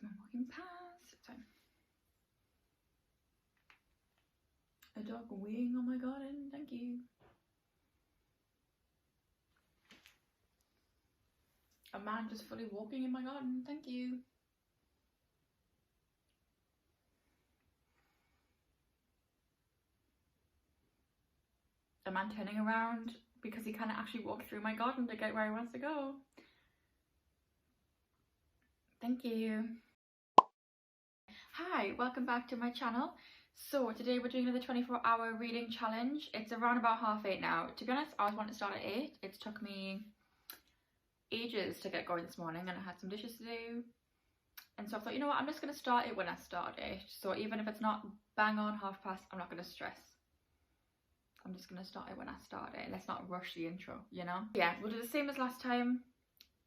I'm walking past. It's fine. A dog weighing on my garden, thank you. A man just fully walking in my garden, thank you. A man turning around because he can't actually walk through my garden to get where he wants to go. Thank you. Hi, welcome back to my channel. So today we're doing another 24-hour reading challenge. It's around about 8:30 now. To be honest, I always wanted to start at 8. It took me ages to get going this morning and I had some dishes to do. And so I thought, you know what, I'm just going to start it when I start it. So even if it's not bang on 12:30, I'm not going to stress. I'm just going to start it when I start it. Let's not rush the intro, you know? Yeah, we'll do the same as last time.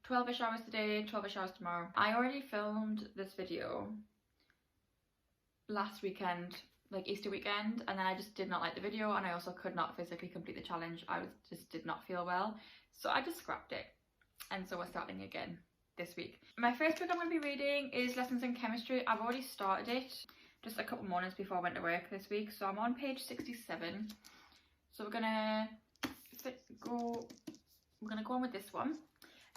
12-ish hours today, 12-ish hours tomorrow. I already filmed this video last weekend, like Easter weekend, and then I just did not like the video and I also could not physically complete the challenge. Just did not feel well. So I just scrapped it. And so we're starting again this week. My first book I'm going to be reading is Lessons in Chemistry. I've already started it just a couple mornings before I went to work this week. So I'm on page 67. So we're gonna go on with this one.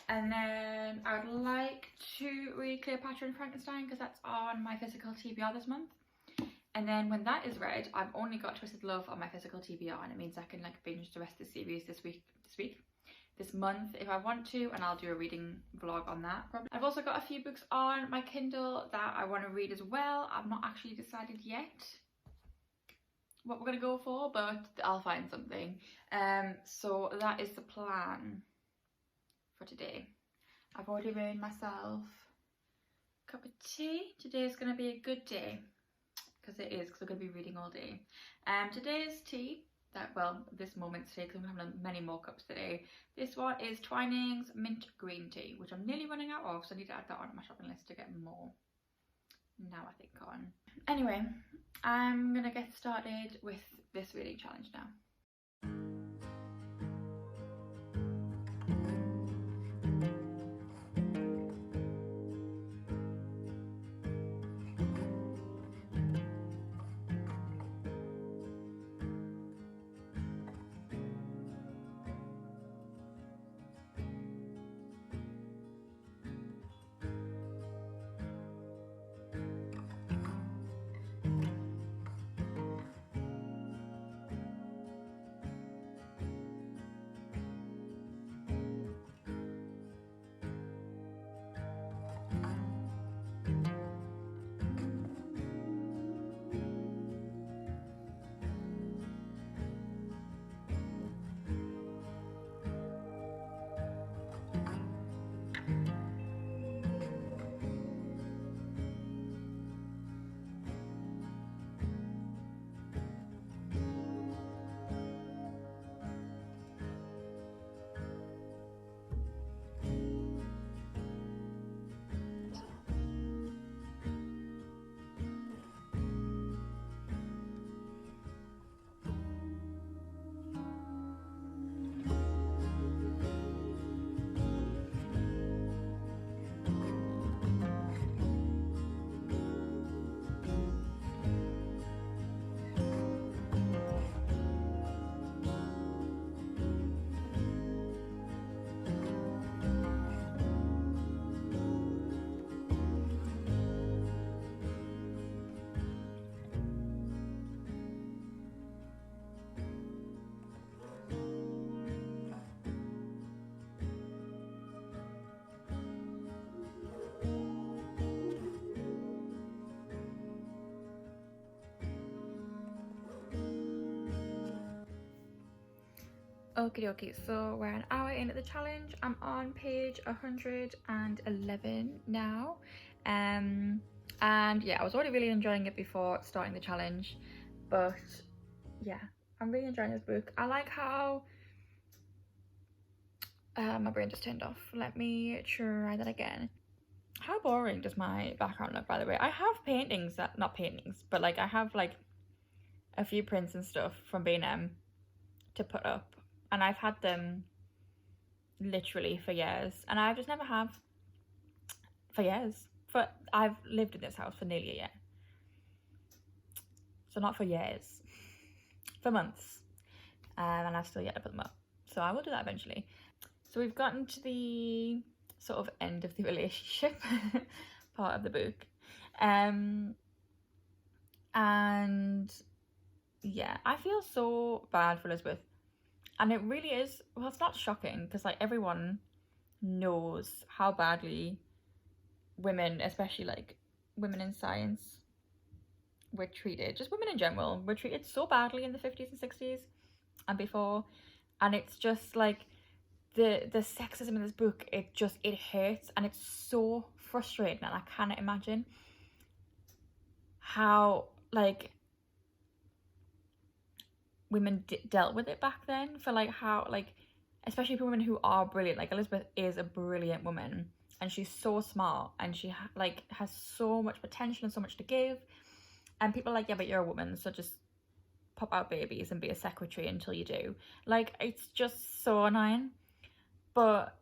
And then I would like to read Cleopatra and Frankenstein because that's on my physical TBR this month. And then when that is read, I've only got Twisted Love on my physical TBR, and it means I can like binge the rest of the series this month if I want to, and I'll do a reading vlog on that probably. I've also got a few books on my Kindle that I want to read as well. I've not actually decided yet what we're going to go for, but I'll find something. So that is the plan for today. I've already made myself a cup of tea. Today is going to be a good day because it is, because I'm going to be reading all day. Today's tea, this moment's tea, because I'm having many more cups today. This one is Twinings Mint Green Tea, which I'm nearly running out of, so I need to add that onto my shopping list to get more now, I think, on. Anyway, I'm gonna get started with this reading challenge now. Okay, so we're an hour into the challenge. I'm on page 111 now. And yeah, I was already really enjoying it before starting the challenge, but yeah, I'm really enjoying this book. I like how my brain just turned off. Let me try that again. How boring does my background look, by the way? I have paintings that, not paintings, but like I have like a few prints and stuff from B&M to put up, and I've had them literally for years, and I've just never have for years, I've lived in this house for nearly a year. So not for years, for months. And I've still yet to put them up. So I will do that eventually. So we've gotten to the sort of end of the relationship part of the book. And yeah, I feel so bad for Elizabeth. And it really is, well, it's not shocking because like everyone knows how badly women, especially like women in science, were treated. Just women in general were treated so badly in the 50s and 60s and before. And it's just like the sexism in this book, it hurts, and it's so frustrating. And I cannot imagine how like women dealt with it back then, for like how like especially for women who are brilliant. Like Elizabeth is a brilliant woman, and she's so smart, and she like has so much potential and so much to give. And people are like, yeah, but you're a woman, so just pop out babies and be a secretary until you do. Like, it's just so annoying. But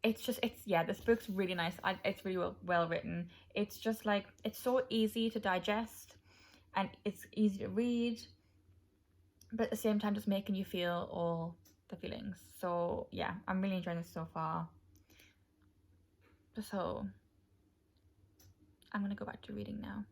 it's yeah, this book's really nice. It's really well written. It's just like, it's so easy to digest and it's easy to read, but at the same time just making you feel all the feelings. So yeah, I'm really enjoying this so far. So I'm gonna go back to reading now.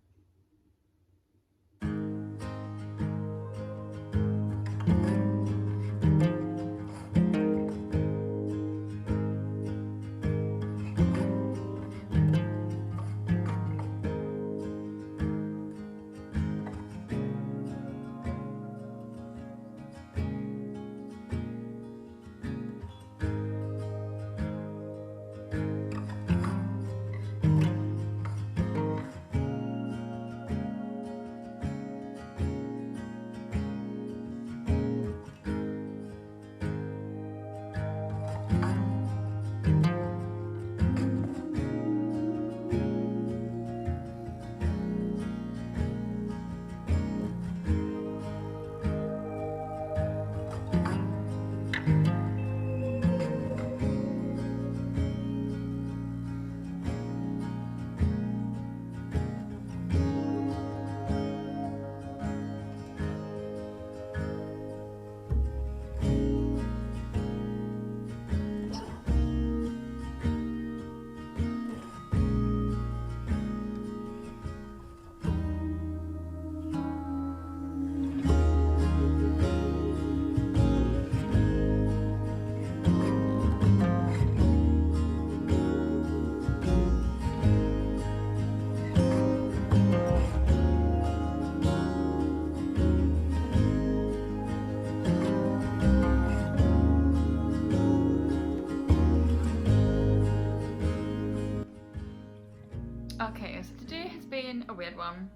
Okay, so today has been a weird one.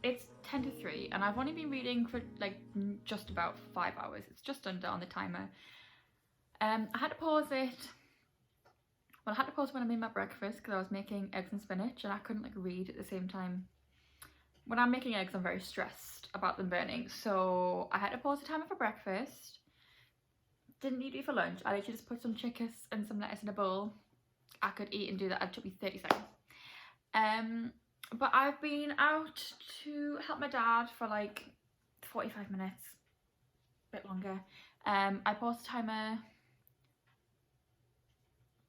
It's 10 to 3 and I've only been reading for like just about 5 hours. It's just under on the timer. I had to pause it. Well, I had to pause when I made my breakfast because I was making eggs and spinach and I couldn't like read at the same time. When I'm making eggs, I'm very stressed about them burning. So I had to pause the timer for breakfast. Didn't need to eat for lunch. I literally just put some chicken and some lettuce in a bowl. I could eat and do that. It took me 30 seconds. But I've been out to help my dad for like 45 minutes, a bit longer. I paused the timer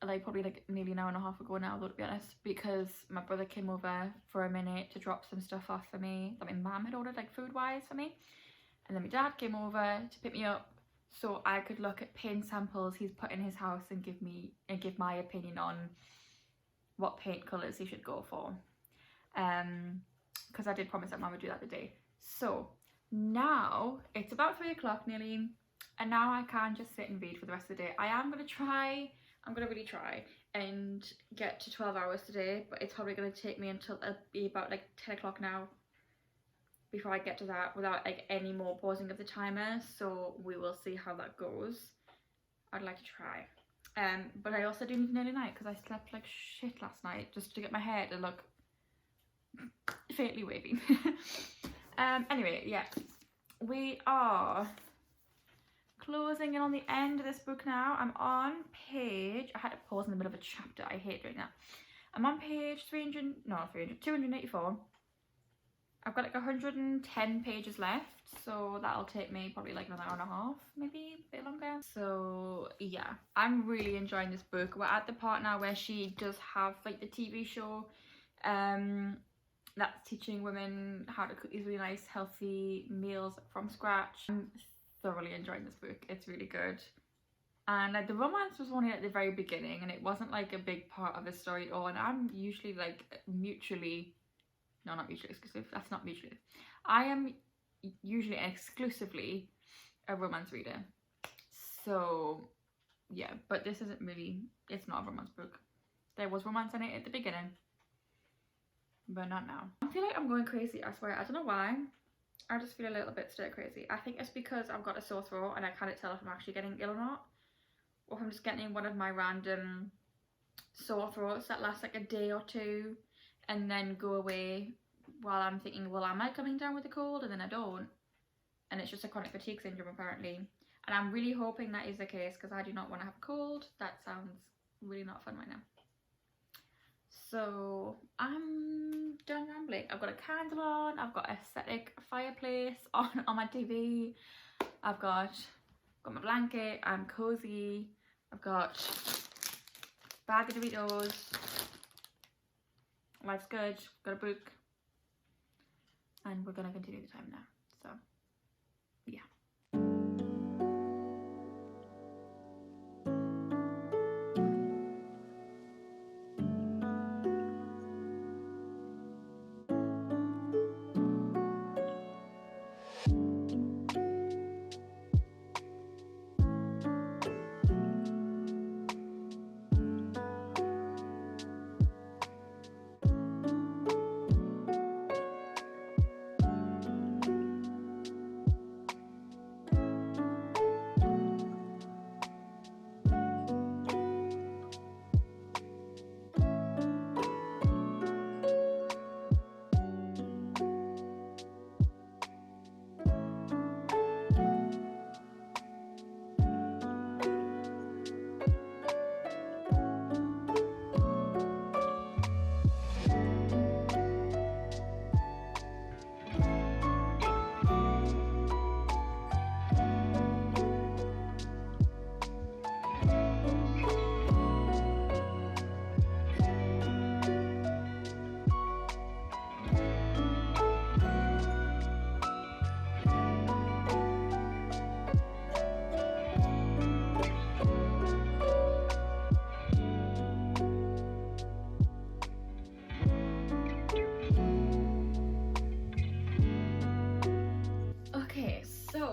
like probably like nearly an hour and a half ago now, though, to be honest, because my brother came over for a minute to drop some stuff off for me that my mum had ordered, like food wise, for me. And then my dad came over to pick me up so I could look at paint samples he's put in his house and give my opinion on what paint colours he should go for. Because I did promise that Mum would do that today. So now it's about 3 o'clock nearly, and now I can just sit and read for the rest of the day. I'm gonna really try and get to 12 hours today, but it's probably gonna take me until it'll be about like 10 o'clock now before I get to that without like any more pausing of the timer. So we will see how that goes. I'd like to try. But I also do need an early night because I slept like shit last night just to get my hair to look faintly wavy. Anyway, yeah, we are closing in on the end of this book now. I'm on page, I had to pause in the middle of a chapter, I hate doing that. I'm on page 284. I've got like 110 pages left, so that'll take me probably like another hour and a half, maybe a bit longer. So yeah, I'm really enjoying this book. We're at the part now where she does have like the TV show that's teaching women how to cook these really nice healthy meals from scratch. I'm thoroughly enjoying this book. It's really good. And like the romance was only at the very beginning, and it wasn't like a big part of the story at all, and I'm usually like not mutually exclusive, that's not mutually. I am usually exclusively a romance reader. So yeah, but this isn't really, it's not a romance book. There was romance in it at the beginning, but not now. I feel like I'm going crazy, I swear. I don't know why. I just feel a little bit stir crazy. I think it's because I've got a sore throat and I can't tell if I'm actually getting ill or not. Or if I'm just getting one of my random sore throats that lasts like a day or two and then go away while I'm thinking, well, am I coming down with a cold? And then I don't. And it's just a chronic fatigue syndrome apparently. And I'm really hoping that is the case because I do not want to have a cold. That sounds really not fun right now. So I'm done rambling. I've got a candle on. I've got a static fireplace on my TV. I've got my blanket. I'm cozy. I've got a bag of Doritos. Life's good. Got a book. And we're gonna continue the time now. So yeah.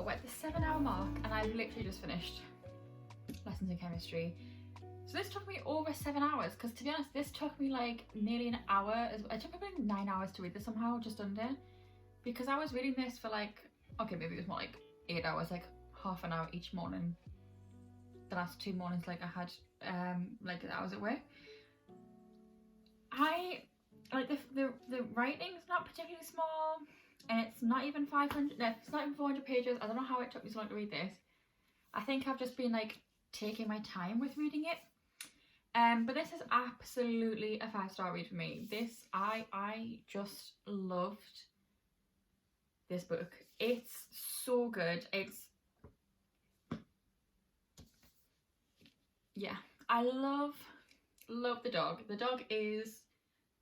We're at the 7-hour mark and I've literally just finished lessons in chemistry. So this took me over 7 hours because, to be honest, this took me like nearly an hour. It took me about 9 hours to read this somehow, just under, because I was reading this for like, okay, maybe it was more like 8 hours, like half an hour each morning. The last 2 mornings, like I had like I was at work. I like the writing's not particularly small, and it's not even 500. No, it's not even 400 pages. I don't know how it took me so long to read this. I think I've just been like taking my time with reading it. But this is absolutely a 5-star read for me. This I just loved this book. It's so good. It's, yeah, I love the dog. The dog is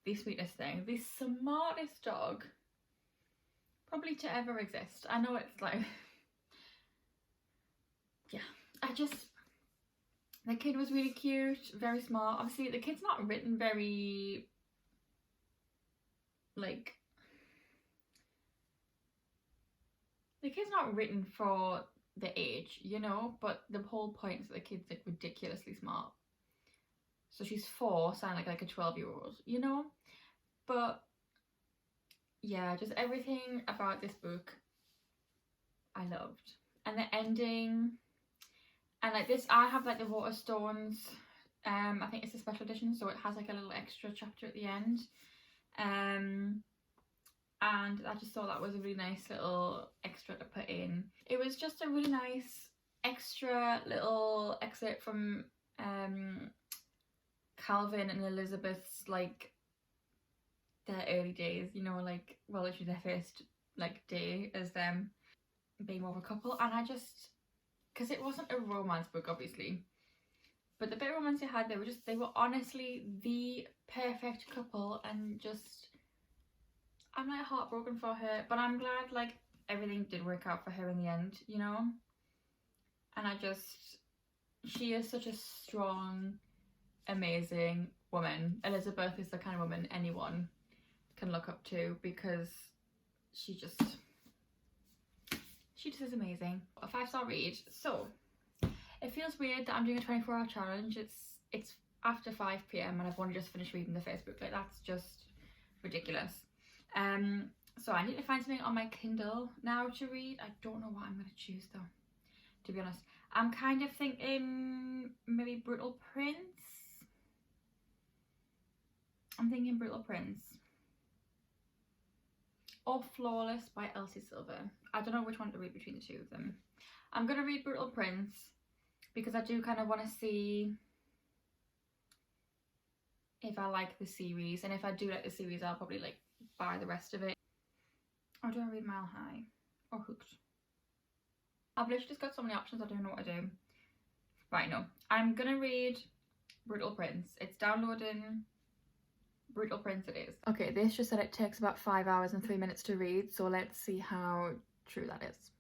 the sweetest thing, the smartest dog probably to ever exist. I know it's like, yeah, the kid was really cute, very smart. Obviously the kid's not written very, like, the kid's not written for the age, you know, but the whole point is that the kid's like ridiculously smart. So she's 4, sounding like a 12-year-old, you know? But yeah, just everything about this book I loved. And the ending, and like this, I have like the Waterstones, I think it's a special edition, so it has like a little extra chapter at the end. And I just thought that was a really nice little extra to put in. It was just a really nice extra little excerpt from Calvin and Elizabeth's, like, their early days, you know, like, well, literally their first, like, day as them being more of a couple. And I just, because it wasn't a romance book, obviously, but the bit of romance they had, they were honestly the perfect couple. And just, I'm like heartbroken for her, but I'm glad like everything did work out for her in the end, you know. And she is such a strong, amazing woman. Elizabeth is the kind of woman anyone can look up to, because she just is amazing. A 5-star read. So it feels weird that I'm doing a 24-hour challenge. It's after 5 p.m. and I've only just finished reading the first book. Like, that's just ridiculous. So I need to find something on my Kindle now to read. I don't know what I'm going to choose though, to be honest. I'm kind of thinking maybe Brutal Prince. I'm thinking Brutal Prince. Or Flawless by Elsie Silver. I don't know which one to read between the two of them. I'm going to read Brutal Prince because I do kind of want to see if I like the series. And if I do like the series, I'll probably like buy the rest of it. Or do I read Mile High or Hooked? I've literally just got so many options, I don't know what to do. Right, no. I'm going to read Brutal Prince. It's downloading. Brutal Prince it is. Okay, this just said it takes about 5 hours and 3 minutes to read, so let's see how true that is.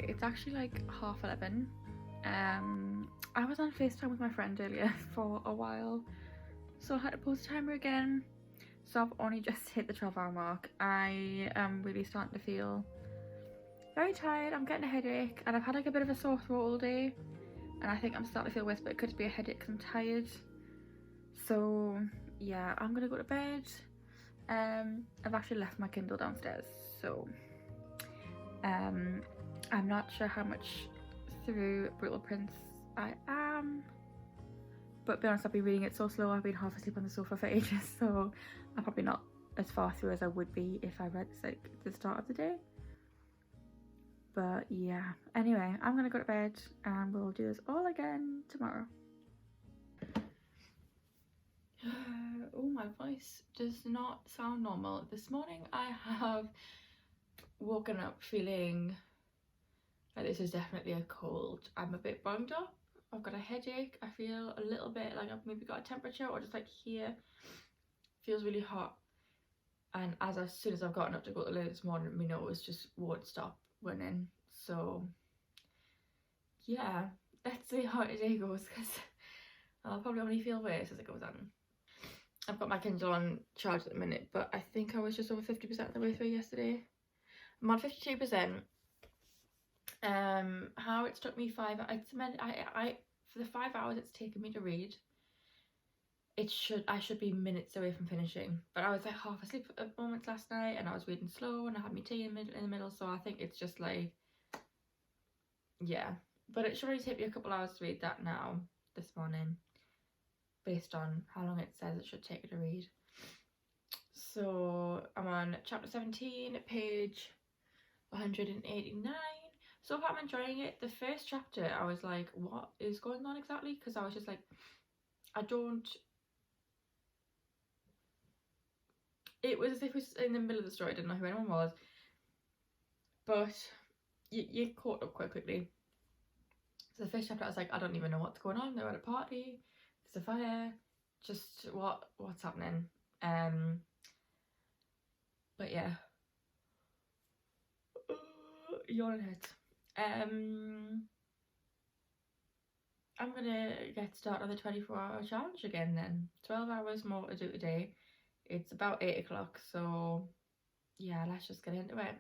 It's actually like 11:30. I was on FaceTime with my friend earlier for a while, so I had to pause the timer again. So I've only just hit the 12-hour mark. I am really starting to feel very tired. I'm getting a headache, and I've had like a bit of a sore throat all day, and I think I'm starting to feel worse, but it could be a headache because I'm tired. So yeah, I'm gonna go to bed. I've actually left my Kindle downstairs, so I'm not sure how much through Brutal Prince I am, but to be honest, I've been reading it so slow. I've been half asleep on the sofa for ages, so I'm probably not as far through as I would be if I read like the start of the day. But yeah, anyway, I'm gonna go to bed and we'll do this all again tomorrow. Oh, my voice does not sound normal. This morning I have woken up feeling like this is definitely a cold. I'm a bit bunged up. I've got a headache. I feel a little bit like I've maybe got a temperature, or just like here feels really hot. And as soon as I've gotten up to go to loo this morning, my nose just won't stop running. So yeah, let's see how today goes, because I'll probably only feel worse as it goes on. I've got my Kindle on charge at the minute, but I think I was just over 50% of the way through yesterday. I'm on 52%. How it's took me 5 hours. I for the 5 hours it's taken me to read, I should be minutes away from finishing. But I was like half asleep at moments last night, and I was reading slow, and I had my tea in the middle. So I think it's just like, yeah. But it should only take me a couple hours to read that now this morning, based on how long it says it should take me to read. So I'm on chapter 17, page 189. So far I'm enjoying it. The first chapter I was like, what is going on exactly? Because I was just like, it was as if it was in the middle of the story. I didn't know who anyone was, but you caught up quite quickly. So the first chapter I was like, I don't even know what's going on. They're at a party, there's a fire, just what's happening. But yeah, yawning hurts. I'm gonna get started on the 24-hour challenge again then. 12 hours more to do today. It's about 8 o'clock, so yeah, let's just get into it.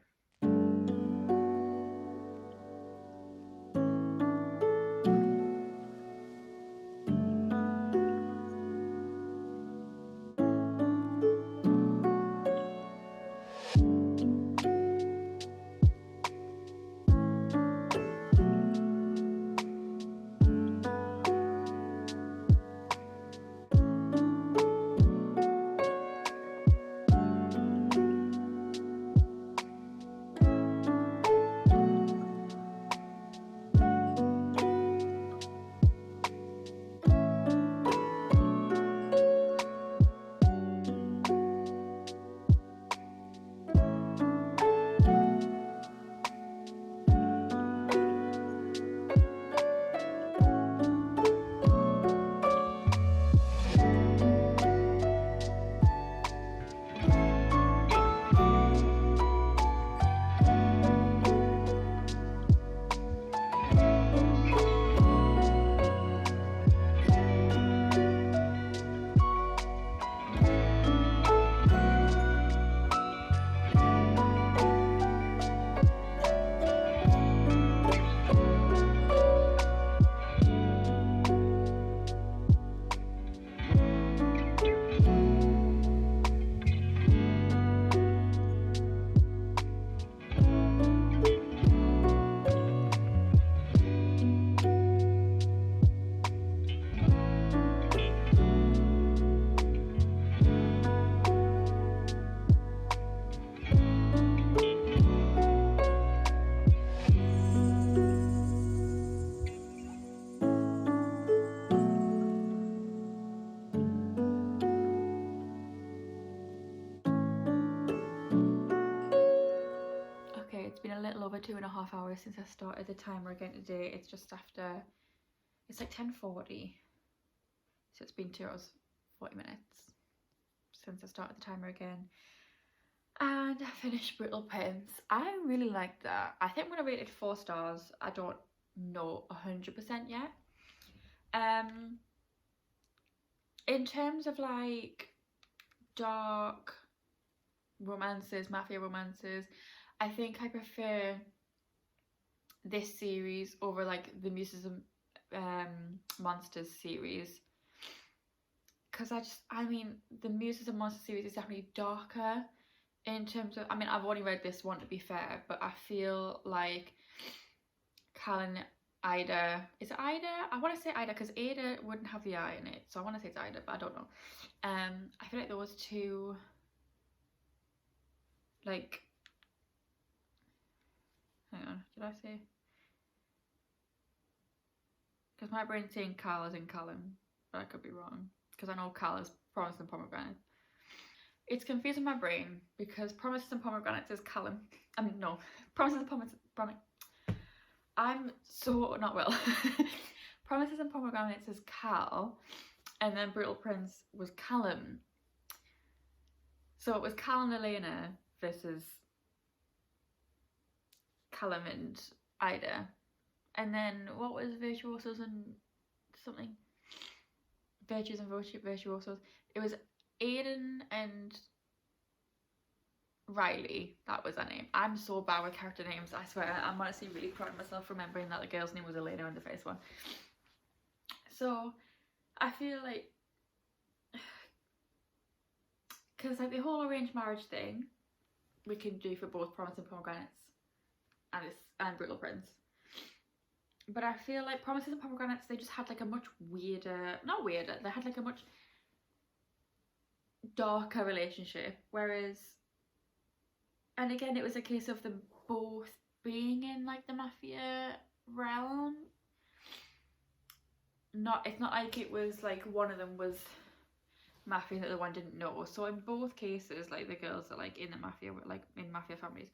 It's been a little over 2.5 hours since I started the timer again today. It's just after, it's like 10:40, so it's been 2 hours 40 minutes since I started the timer again. And I finished Brittle Pens. I really liked that. I think I'm gonna rate it 4 stars. I don't know 100% yet. In terms of like dark romances, mafia romances, I think I prefer this series over like the Muses and Monsters series, because I mean the Muses and Monsters series is definitely darker in terms of, I mean I've only read this one to be fair, but I feel like Cal and Ida, is it Ida? I want to say Ida because Ada wouldn't have the I in it, so I want to say it's Ida, but I don't know. I feel like those two, like, Hang on, did I say? Because my brain's saying Cal as in Callum, but I could be wrong. Because I know Cal is Promises and Pomegranates. It's confusing my brain because Promises and Pomegranates is Callum. I mean, no. Promises and Pomegranates. I'm so not well. Promises and Pomegranates is Cal, and then Brutal Prince was Callum. So it was Cal and Elena versus Callum and Ida. And then what was Virtuosos and something? Virtues and Virtuosos. It was Aiden and Riley. That was her name. I'm so bad with character names, I swear. I'm honestly really proud of myself remembering that the girl's name was Elena in the first one. So I feel like, because like the whole arranged marriage thing we can do for both Promise and Pomegranates and Brutal Prince. But I feel like Promises and Pomegranates, they just had like a much weirder, not weirder, they had like a much darker relationship. Whereas, and again, it was a case of them both being in like the mafia realm. It's not like it was like one of them was mafia and the other one didn't know. So in both cases, like the girls are like in the mafia, like in mafia families.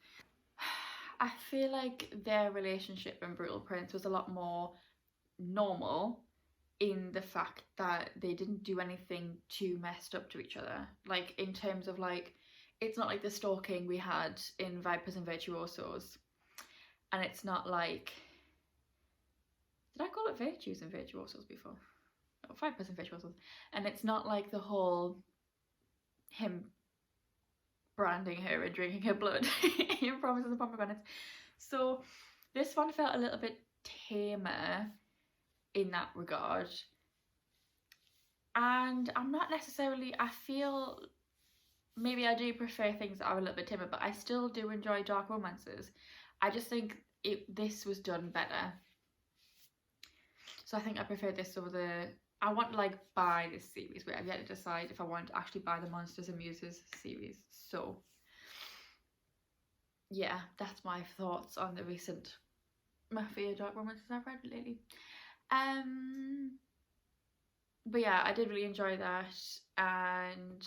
I feel like their relationship in Brutal Prince was a lot more normal in the fact that they didn't do anything too messed up to each other. Like in terms of like, it's not like the stalking we had in Vipers and Virtuosos. And it's not like, did I call it Virtues and Virtuosos before? No, Vipers and Virtuosos. And it's not like the whole him branding her and drinking her blood in Promises and Pomegranates. So this one felt a little bit tamer in that regard. And I'm not necessarily, I feel maybe I do prefer things that are a little bit tamer, but I still do enjoy dark romances. I just think this was done better. So I think I prefer this over I want to like buy this series, but I've yet to decide if I want to actually buy the Monsters and Muses series. So yeah, that's my thoughts on the recent mafia dark romances I've read lately. But yeah, I did really enjoy that, and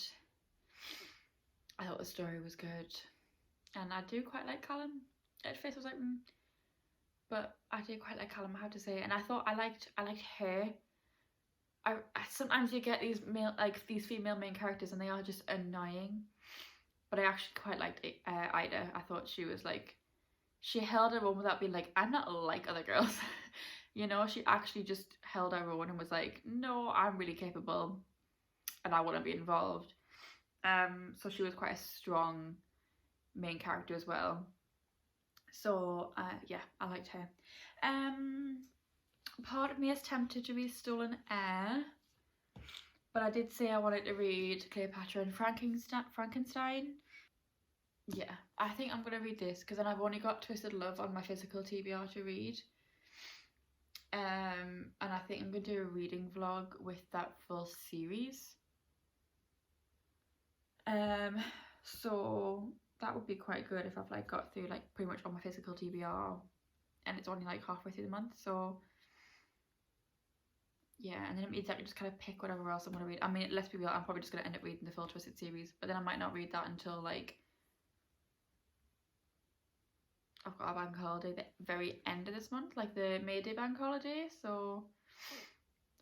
I thought the story was good, and I do quite like Callum. At first I was like, but I do quite like Callum, I have to say, and I thought I liked her. I sometimes you get these female main characters and they are just annoying, but I actually quite liked Ida. I thought she was like, she held her own without being like, I'm not like other girls. You know, she actually just held her own and was like, no, I'm really capable and I want to be involved. So she was quite a strong main character as well. So yeah, I liked her. Part of me is tempted to read Stolen Heir, but I did say I wanted to read Cleopatra and Frankenstein. Yeah, I think I'm going to read this because then I've only got Twisted Love on my physical TBR to read. And I think I'm going to do a reading vlog with that full series. So that would be quite good if I've like got through like pretty much all my physical TBR and it's only like halfway through the month. So yeah, and then it means I can just kind of pick whatever else I'm going to read. I mean, let's be real, I'm probably just going to end up reading the full Twisted series, but then I might not read that until like I've got a bank holiday the very end of this month, like the May Day bank holiday, so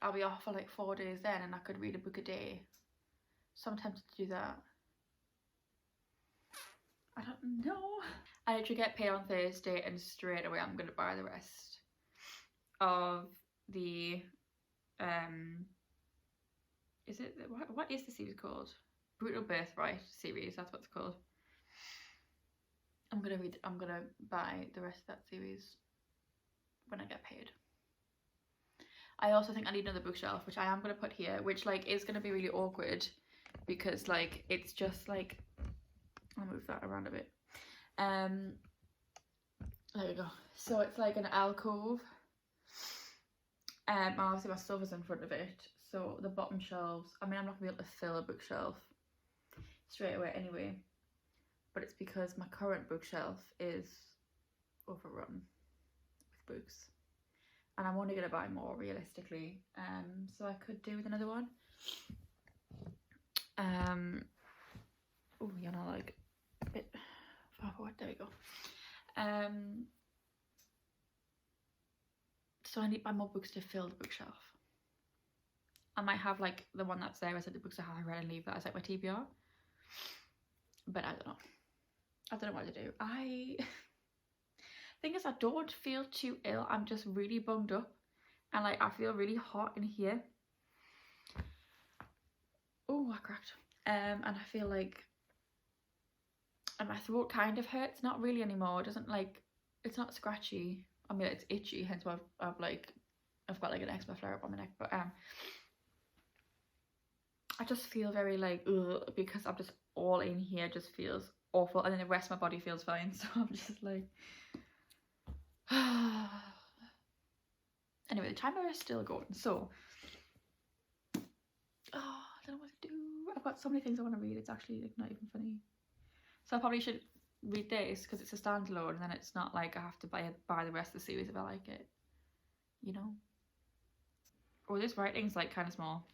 I'll be off for like 4 days then and I could read a book a day. So I'm tempted to do that. I don't know. I literally get paid on Thursday and straight away I'm going to buy the rest of the what is the series called? Brutal Birthright series, that's what it's called. I'm gonna buy the rest of that series when I get paid. I also think I need another bookshelf, which I am gonna put here, which like is gonna be really awkward because like it's just like, I'll move that around a bit. There we go. So it's like an alcove. Obviously my stuff is in front of it, so the bottom shelves, I mean I'm not gonna be able to fill a bookshelf straight away anyway, but it's because my current bookshelf is overrun with books, and I'm only gonna buy more realistically. So I could do with another one. Oh, you're not like a bit far forward. There we go. So I need to buy more books to fill the bookshelf. I might have like the one that's there. I said the books I have read and leave that as like my TBR. But I don't know. I don't know what to do. Thing is, I don't feel too ill. I'm just really bummed up, and like I feel really hot in here. Oh, I cracked. And I feel like, and my throat kind of hurts. Not really anymore. It doesn't like, it's not scratchy. I mean, it's itchy. Hence why I've got like an eczema flare up on my neck. But I just feel very like ugh, because I'm just all in here. Just feels awful, and then the rest of my body feels fine. So I'm just like. Anyway, the timer is still going, so I don't know what to do. I've got so many things I want to read, it's actually like not even funny. So I probably should read this because it's a standalone, and then it's not like I have to buy the rest of the series if I like it, you know. Oh, this writing's like kind of small.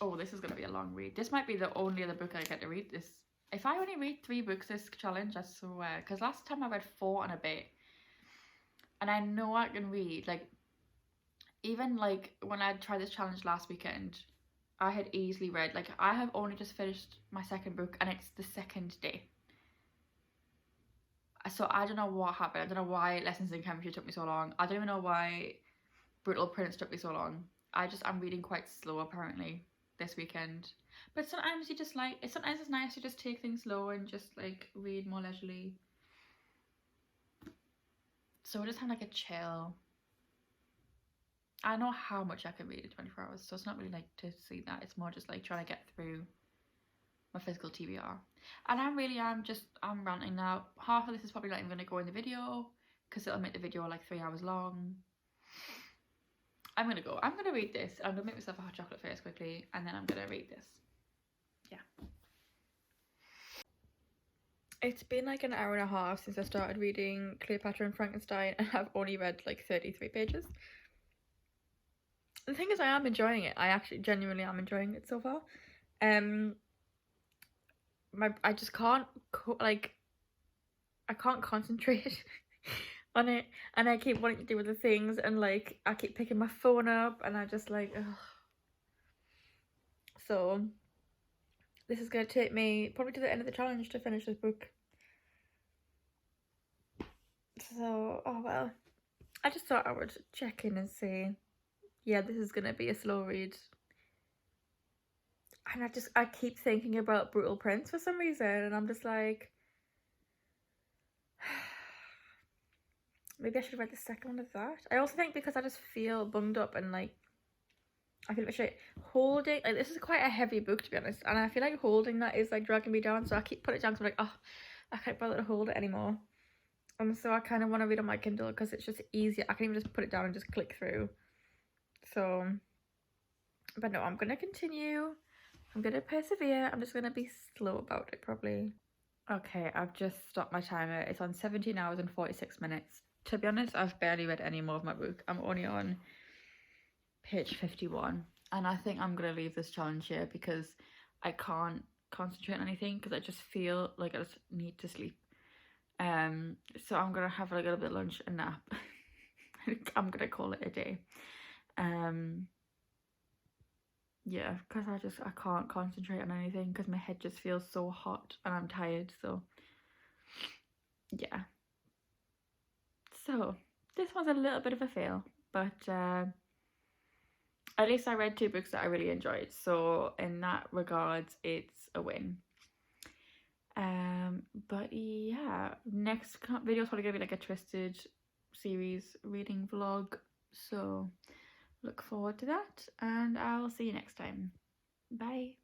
Oh, this is gonna be a long read. This might be the only other book I get to read this. If I only read 3 books this challenge, I swear, because last time I read 4 and a bit. And I know I can read, like, even like when I tried this challenge last weekend, I had easily read, like, I have only just finished my 2nd book and it's the 2nd day. So I don't know what happened. I don't know why Lessons in Chemistry took me so long. I don't even know why Brutal Prince took me so long. I'm reading quite slow apparently this weekend. But sometimes you just like, sometimes it's nice to just take things slow and just like read more leisurely. So I just have like a chill. I know how much I can read in 24 hours, so it's not really like to see that. It's more just like trying to get through my physical TBR. And I'm ranting now. Half of this is probably not even going to go in the video because it'll make the video like 3 hours long. I'm going to read this. I'm going to make myself a hot chocolate first quickly, and then I'm going to read this. Yeah. It's been like an hour and a half since I started reading Cleopatra and Frankenstein, and I've only read like 33 pages. The thing is, I am enjoying it. I actually genuinely am enjoying it so far. I just can't I can't concentrate on it, and I keep wanting to do other things, and like I keep picking my phone up, and I just like ugh. So this is gonna take me probably to the end of the challenge to finish this book. So oh well, I just thought I would check in and say, yeah, this is gonna be a slow read. And I keep thinking about Brutal Prince for some reason, and I'm just like, maybe I should have read the 2nd one of that. I also think because I just feel bummed up and like I feel like shit. Holding, like, this is quite a heavy book to be honest, and I feel like holding that is like dragging me down, so I keep putting it down because I'm like, oh, I can't bother to hold it anymore. And so I kind of want to read on my Kindle because it's just easier. I can even just put it down and just click through. So, but no, I'm gonna continue. I'm gonna persevere. I'm just gonna be slow about it probably. Okay, I've just stopped my timer. It's on 17 hours and 46 minutes. To be honest, I've barely read any more of my book. I'm only on page 51, and I think I'm gonna leave this challenge here because I can't concentrate on anything because I just feel like I just need to sleep. So I'm gonna have like a little bit of lunch and nap. I'm gonna call it a day. Yeah, because I can't concentrate on anything because my head just feels so hot and I'm tired. So yeah, so this was a little bit of a fail, but at least I read 2 books that I really enjoyed, so in that regards it's a win. But yeah, next video is probably gonna be like a Twisted series reading vlog, so look forward to that, and I'll see you next time. Bye.